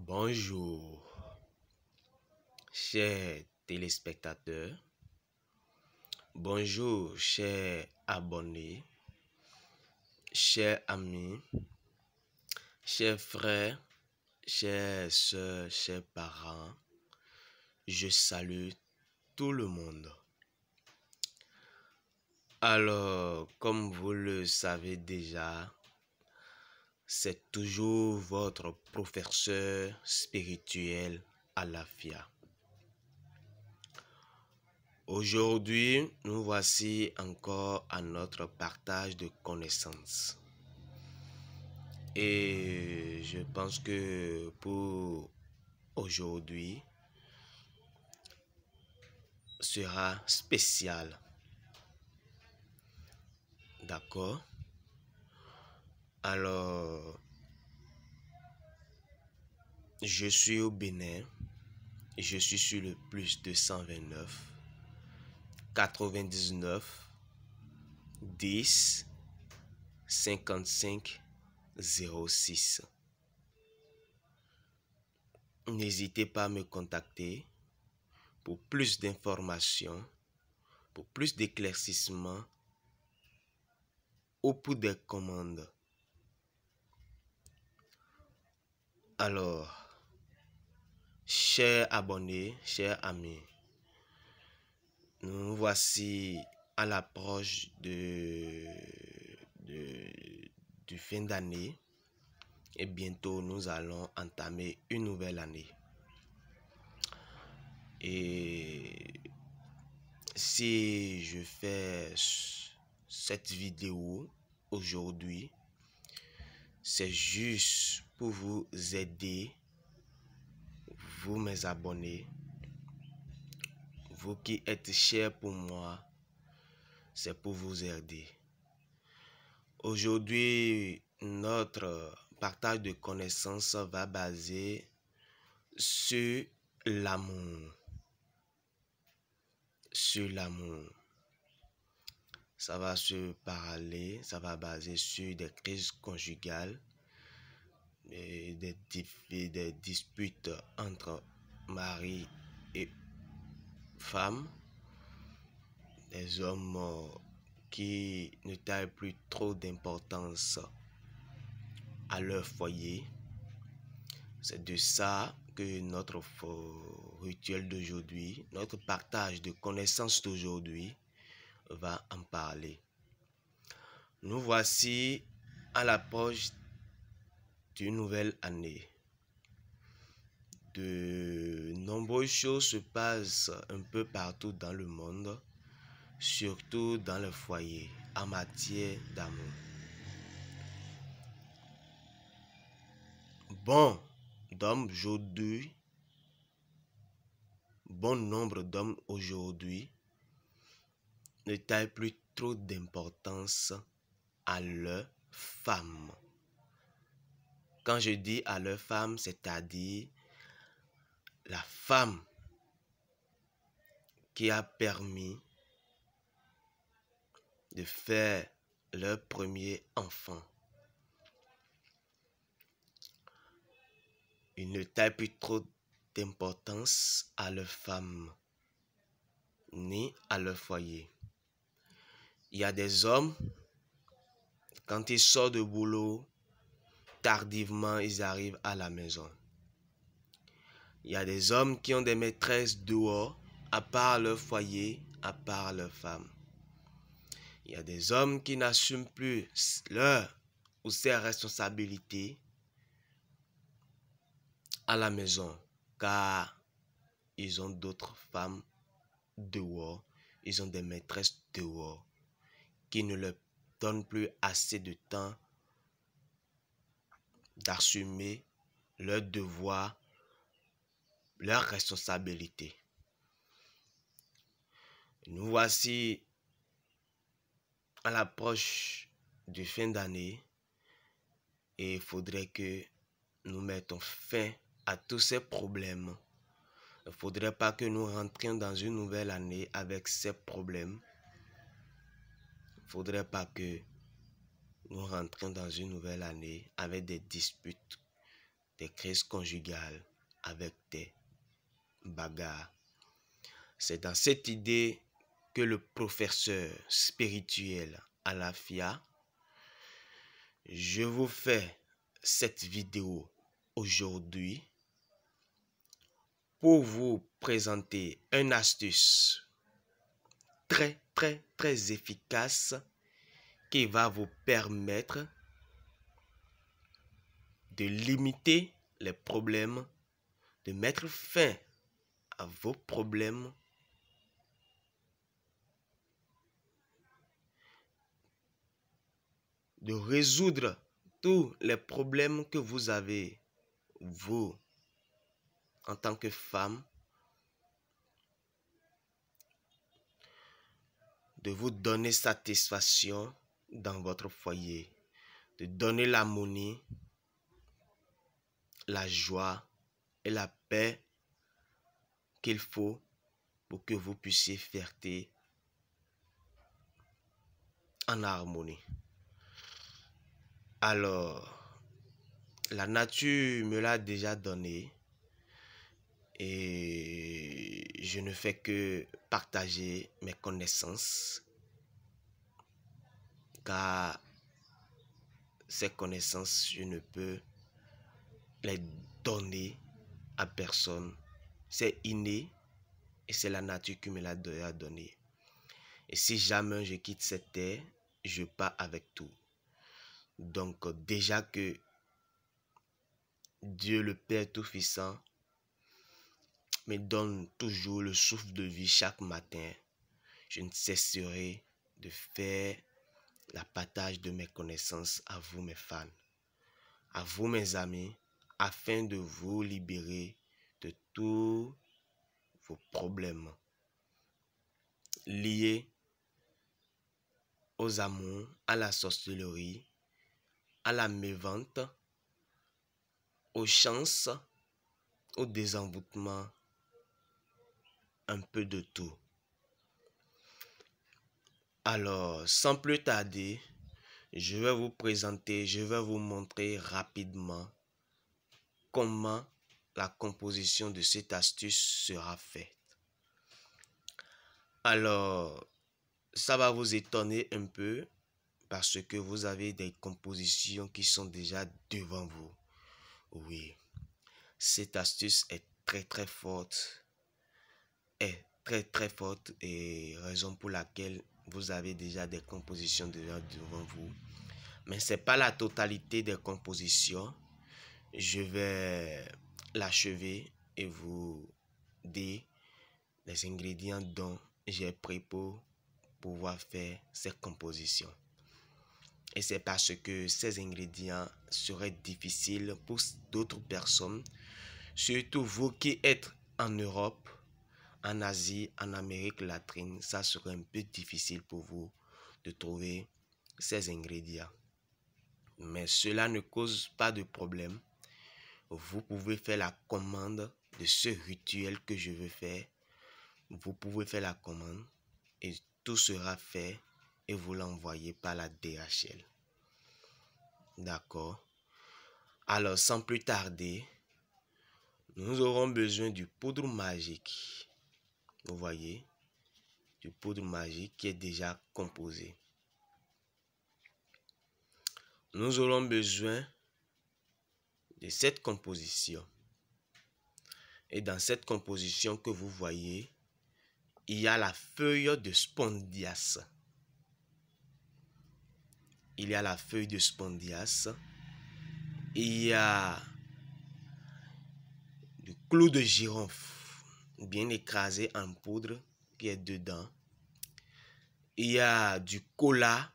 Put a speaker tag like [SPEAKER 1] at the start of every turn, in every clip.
[SPEAKER 1] Bonjour, chers téléspectateurs. Bonjour, chers abonnés, chers amis, chers frères, chères sœurs, chers parents. Je salue tout le monde. Alors, comme vous le savez déjà, c'est toujours votre professeur spirituel Alafia. Aujourd'hui, nous voici encore à notre partage de connaissances. Et je pense que pour aujourd'hui sera spécial. D'accord? Alors, je suis au Bénin. Je suis sur le plus 229 99 10 55 06. N'hésitez pas à me contacter pour plus d'informations, pour plus d'éclaircissements ou pour des commandes. Alors, chers abonnés, chers amis, nous voici à l'approche du fin d'année et bientôt nous allons entamer une nouvelle année. Et si je fais cette vidéo aujourd'hui, c'est juste pour vous aider, vous mes abonnés, vous qui êtes chers pour moi, c'est pour vous aider. Aujourd'hui, notre partage de connaissances va baser sur l'amour. Sur l'amour. Ça va se parler, ça va baser sur des crises conjugales, et des disputes entre mari et femme, des hommes qui ne taillent plus trop d'importance à leur foyer. C'est de ça que notre rituel d'aujourd'hui, notre partage de connaissances d'aujourd'hui va en parler. Nous voici à l'approche d'une nouvelle année. De nombreuses choses se passent un peu partout dans le monde, surtout dans le foyer, en matière d'amour. Bon nombre d'hommes aujourd'hui ne taillent plus trop d'importance à leur femme. Quand je dis à leur femme, c'est-à-dire la femme qui a permis de faire leur premier enfant. Ils ne taillent plus trop d'importance à leur femme ni à leur foyer. Il y a des hommes, quand ils sortent de boulot, tardivement, ils arrivent à la maison. Il y a des hommes qui ont des maîtresses dehors, à part leur foyer, à part leur femme. Il y a des hommes qui n'assument plus leur ou ses responsabilités à la maison, car ils ont d'autres femmes dehors, ils ont des maîtresses dehors qui ne leur donnent plus assez de temps d'assumer leurs devoirs, leurs responsabilités. Nous voici à l'approche du fin d'année et il faudrait que nous mettons fin à tous ces problèmes. Il ne faudrait pas que nous rentrions dans une nouvelle année avec ces problèmes. Il ne faudrait pas que nous rentrions dans une nouvelle année avec des disputes des crises conjugales, avec des bagarres. C'est dans cette idée que le professeur spirituel Alafia, je vous fais cette vidéo aujourd'hui pour vous présenter une astuce très efficace qui va vous permettre de limiter les problèmes, de mettre fin à vos problèmes, de résoudre tous les problèmes que vous avez, vous, en tant que femme, de vous donner satisfaction dans votre foyer, de donner l'harmonie, la joie et la paix qu'il faut pour que vous puissiez faire en harmonie. Alors, la nature me l'a déjà donné et je ne fais que partager mes connaissances, car ces connaissances, je ne peux les donner à personne. C'est inné et c'est la nature qui me l'a donné. Et si jamais je quitte cette terre, je pars avec tout. Donc déjà que Dieu le Père Tout-Puissant me donne toujours le souffle de vie chaque matin, je ne cesserai de faire le partage de mes connaissances à vous mes fans, à vous mes amis, afin de vous libérer de tous vos problèmes liés aux amours, à la sorcellerie, à la mévente, aux chances, au désenvoûtement, un peu de tout. Alors, sans plus tarder, je vais vous montrer rapidement comment la composition de cette astuce sera faite. Alors, ça va vous étonner un peu parce que vous avez des compositions qui sont déjà devant vous. Oui, cette astuce est très forte, très forte, et raison pour laquelle vous avez déjà des compositions déjà devant vous. Mais ce n'est pas la totalité des compositions. Je vais l'achever et vous dire les ingrédients dont j'ai pris pour pouvoir faire ces compositions. Et c'est parce que ces ingrédients seraient difficiles pour d'autres personnes, surtout vous qui êtes en Europe, en Asie, en Amérique latine. Ça serait un peu difficile pour vous de trouver ces ingrédients. Mais cela ne cause pas de problème. Vous pouvez faire la commande de ce rituel que je veux faire. Vous pouvez faire la commande et tout sera fait et vous l'envoyez par la DHL. D'accord? Alors, sans plus tarder, nous aurons besoin du poudre magique. Vous voyez, du poudre magique qui est déjà composé. Nous aurons besoin de cette composition. Et dans cette composition que vous voyez, il y a la feuille de spondias. Il y a la feuille de spondias. Il y a du clou de girofle bien écrasé en poudre qui est dedans. Il y a du cola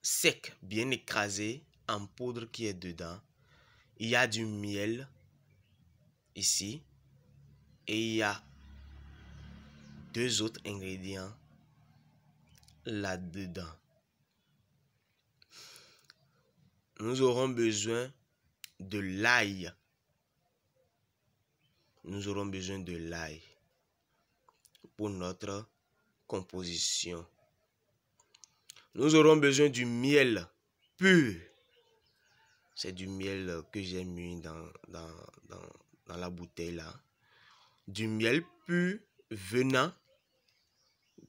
[SPEAKER 1] sec bien écrasé en poudre qui est dedans. Il y a du miel ici. Et il y a deux autres ingrédients là-dedans. Nous aurons besoin de l'ail. Nous aurons besoin de l'ail pour notre composition. Nous aurons besoin du miel pur. C'est du miel que j'ai mis dans la bouteille là. Du miel pur venant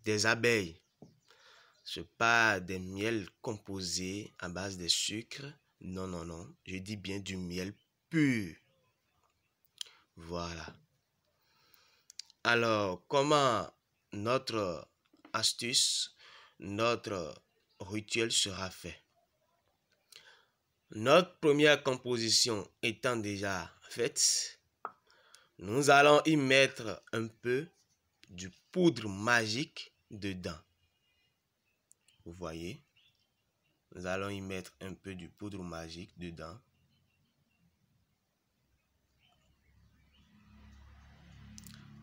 [SPEAKER 1] des abeilles. Ce n'est pas des miels composés à base de sucre. Non, non, non. Je dis bien du miel pur. Voilà. Alors, comment notre astuce, notre rituel sera fait? Notre première composition étant déjà faite, nous allons y mettre un peu du poudre magique dedans. Vous voyez? Nous allons y mettre un peu du poudre magique dedans.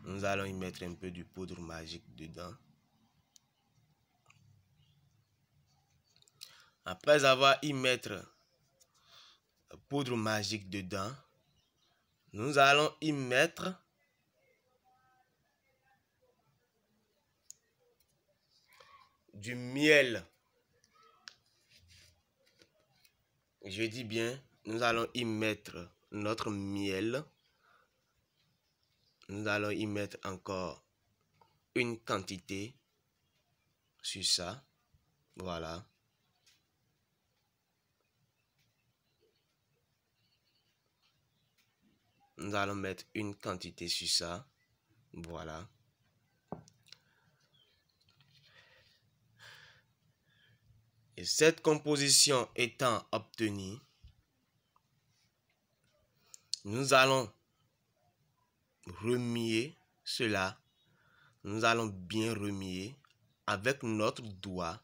[SPEAKER 1] Nous allons y mettre un peu du poudre magique dedans. Après avoir y mettre la poudre magique dedans, nous allons y mettre du miel. Je dis bien, nous allons y mettre notre miel. Nous allons y mettre encore une quantité sur ça. Voilà. Nous allons mettre une quantité sur ça. Voilà. Et cette composition étant obtenue, nous allons remuer cela. Nous allons bien remuer avec notre doigt.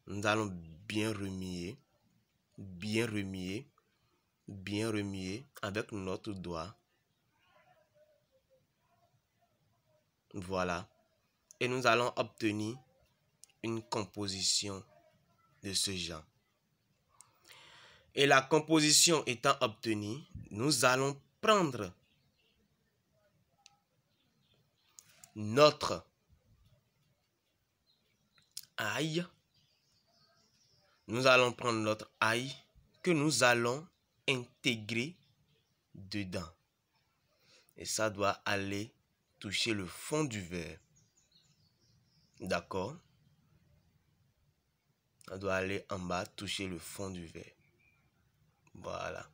[SPEAKER 1] Nous allons bien remuer, bien remuer, bien remuer avec notre doigt. Voilà. Et nous allons obtenir une composition de ce genre. Et la composition étant obtenue, nous allons prendre notre ail. Nous allons prendre notre ail que nous allons intégrer dedans. Et ça doit aller toucher le fond du verre. D'accord? Ça doit aller en bas, toucher le fond du verre. Voilà.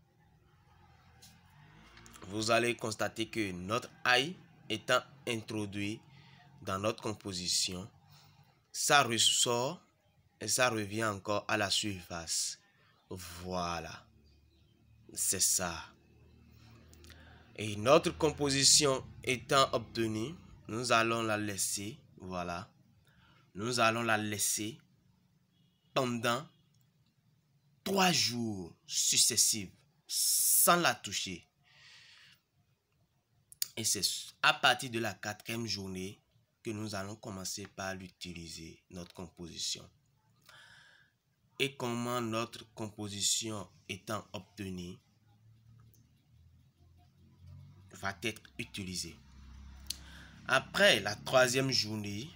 [SPEAKER 1] Vous allez constater que notre ail étant introduit dans notre composition, ça ressort et ça revient encore à la surface. Voilà. C'est ça. Et notre composition étant obtenue, nous allons la laisser. Voilà. Nous allons la laisser pendant 3 jours successifs sans la toucher. Et c'est à partir de la 4e journée que nous allons commencer par l'utiliser, notre composition. Et comment notre composition étant obtenue va être utilisée. Après la 3e journée,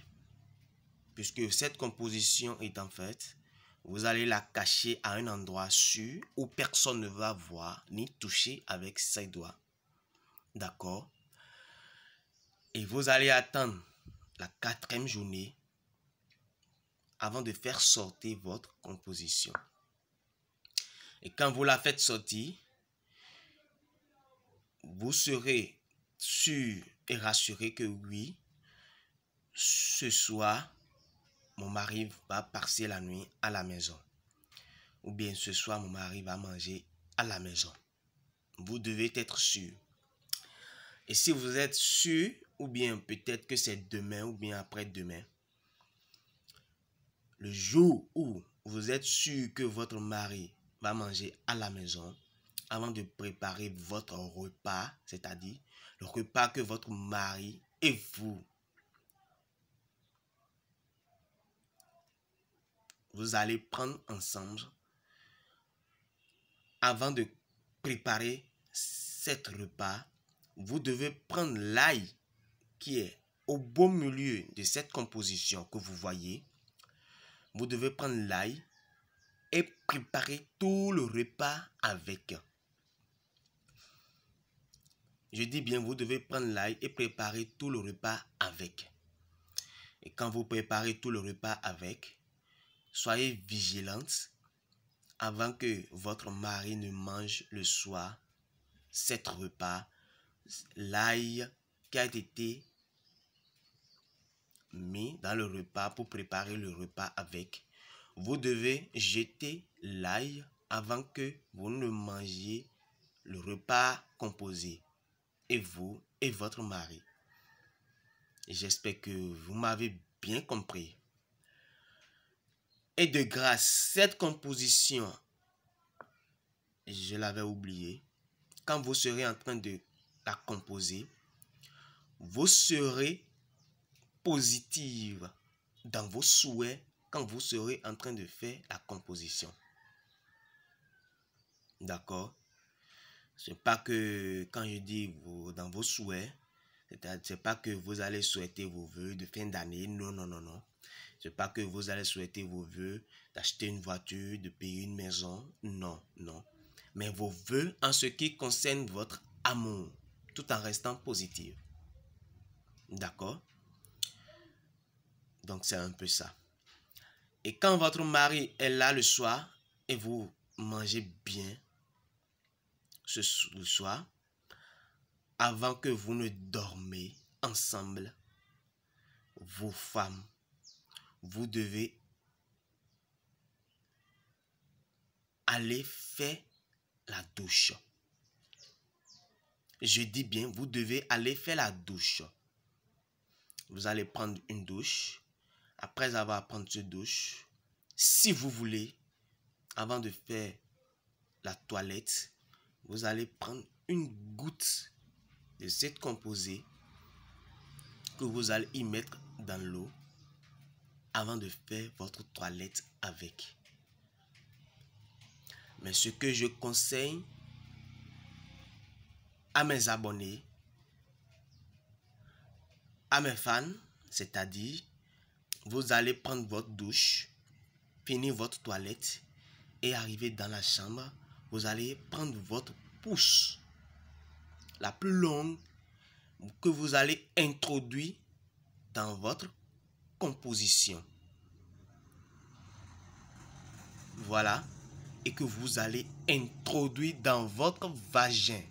[SPEAKER 1] puisque cette composition est en fait, vous allez la cacher à un endroit sûr où personne ne va voir ni toucher avec ses doigts. D'accord? Et vous allez attendre la 4e journée avant de faire sortir votre composition. Et quand vous la faites sortir, vous serez sûr et rassuré que oui, ce soir, mon mari va passer la nuit à la maison. Ou bien ce soir, mon mari va manger à la maison. Vous devez être sûr. Et si vous êtes sûr, ou bien peut-être que c'est demain ou bien après-demain, le jour où vous êtes sûr que votre mari va manger à la maison, avant de préparer votre repas, c'est-à-dire le repas que votre mari et vous allez prendre ensemble, avant de préparer cet repas, vous devez prendre l'ail qui est au beau milieu de cette composition que vous voyez. Vous devez prendre l'ail et préparer tout le repas avec. Je dis bien, vous devez prendre l'ail et préparer tout le repas avec. Et quand vous préparez tout le repas avec, soyez vigilante avant que votre mari ne mange le soir cet repas. L'ail qui a été mis dans le repas pour préparer le repas avec. Vous devez jeter l'ail avant que vous ne mangiez le repas composé. Et vous et votre mari. J'espère que vous m'avez bien compris. Et de grâce, cette composition, je l'avais oublié. Quand vous serez en train de la composer, vous serez positive dans vos souhaits quand vous serez en train de faire la composition. D'accord? C'est pas que quand je dis dans vos souhaits, c'est pas que vous allez souhaiter vos vœux de fin d'année. Non, non, non, non. C'est pas que vous allez souhaiter vos vœux d'acheter une voiture, de payer une maison. Non, non. Mais vos vœux en ce qui concerne votre amour, tout en restant positif. D'accord? Donc c'est un peu ça. Et quand votre mari est là le soir et vous mangez bien le soir, avant que vous ne dormez ensemble, vos femmes, vous devez aller faire la douche. Je dis bien, vous devez aller faire la douche. Vous allez prendre une douche. Après avoir pris cette douche, si vous voulez, avant de faire la toilette, vous allez prendre une goutte de cette composée que vous allez y mettre dans l'eau avant de faire votre toilette avec. Mais ce que je conseille à mes abonnés, à mes fans, c'est-à-dire, vous allez prendre votre douche, finir votre toilette et arriver dans la chambre, vous allez prendre votre pouce, la plus longue, que vous allez introduire dans votre composition. Voilà. Et que vous allez introduire dans votre vagin.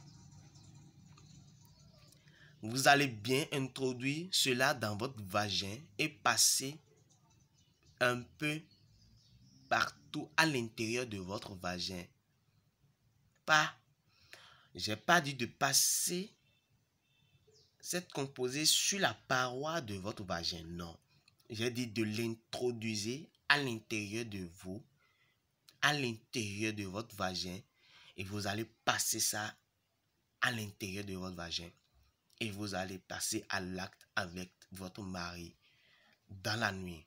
[SPEAKER 1] Vous allez bien introduire cela dans votre vagin et passer un peu partout à l'intérieur de votre vagin. J'ai pas dit de passer cette composée sur la paroi de votre vagin, non. J'ai dit de l'introduire à l'intérieur de vous, à l'intérieur de votre vagin, et vous allez passer ça à l'intérieur de votre vagin. Et vous allez passer à l'acte avec votre mari dans la nuit.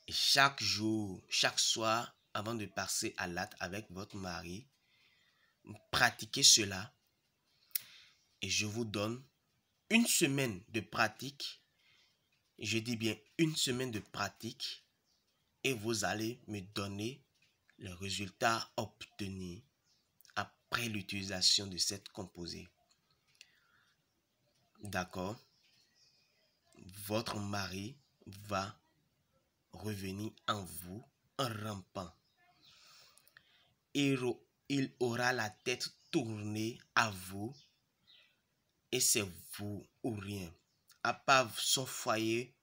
[SPEAKER 1] Et chaque jour, chaque soir, avant de passer à l'acte avec votre mari, pratiquez cela. Et je vous donne une semaine de pratique. Je dis bien une semaine de pratique. Et vous allez me donner le résultat obtenu après l'utilisation de cette composée. D'accord? Votre mari va revenir en vous en rampant. Il aura la tête tournée à vous et c'est vous ou rien. À part son foyer,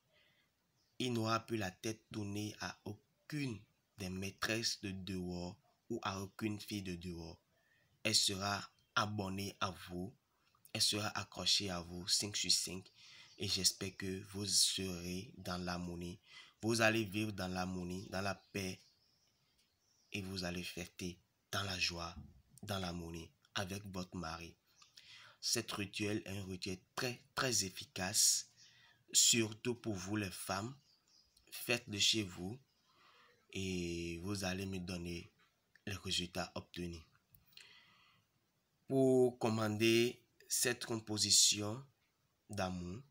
[SPEAKER 1] il n'aura plus la tête tournée à aucune des maîtresses de dehors ou à aucune fille de dehors. Elle sera abonnée à vous, elle sera accrochée à vous 5 sur 5 et j'espère que vous serez dans l'harmonie. Vous allez vivre dans l'harmonie, dans la paix et vous allez fêter dans la joie, dans l'harmonie avec votre mari. Cet rituel est un rituel très très efficace, surtout pour vous les femmes. Faites-le chez vous et vous allez me donner les résultats obtenus. Pour commander cette composition d'amour,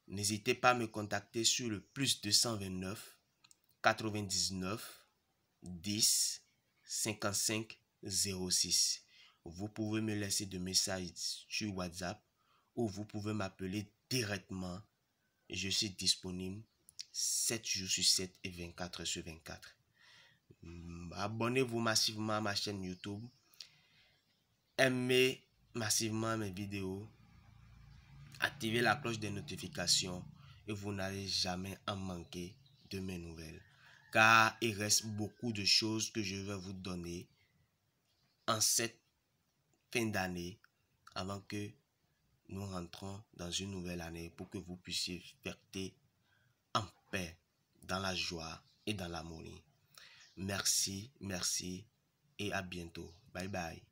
[SPEAKER 1] n'hésitez pas à me contacter sur le +229 99 10 55 06. Vous pouvez me laisser des messages sur WhatsApp ou vous pouvez m'appeler directement. Je suis disponible 7 jours sur 7 et 24 sur 24. Abonnez-vous massivement à ma chaîne YouTube. Aimez massivement mes vidéos. Activez la cloche des notifications et vous n'allez jamais en manquer de mes nouvelles. Car il reste beaucoup de choses que je vais vous donner en cette fin d'année avant que nous rentrons dans une nouvelle année pour que vous puissiez fêter en paix, dans la joie et dans l'harmonie. Merci, merci et à bientôt. Bye bye.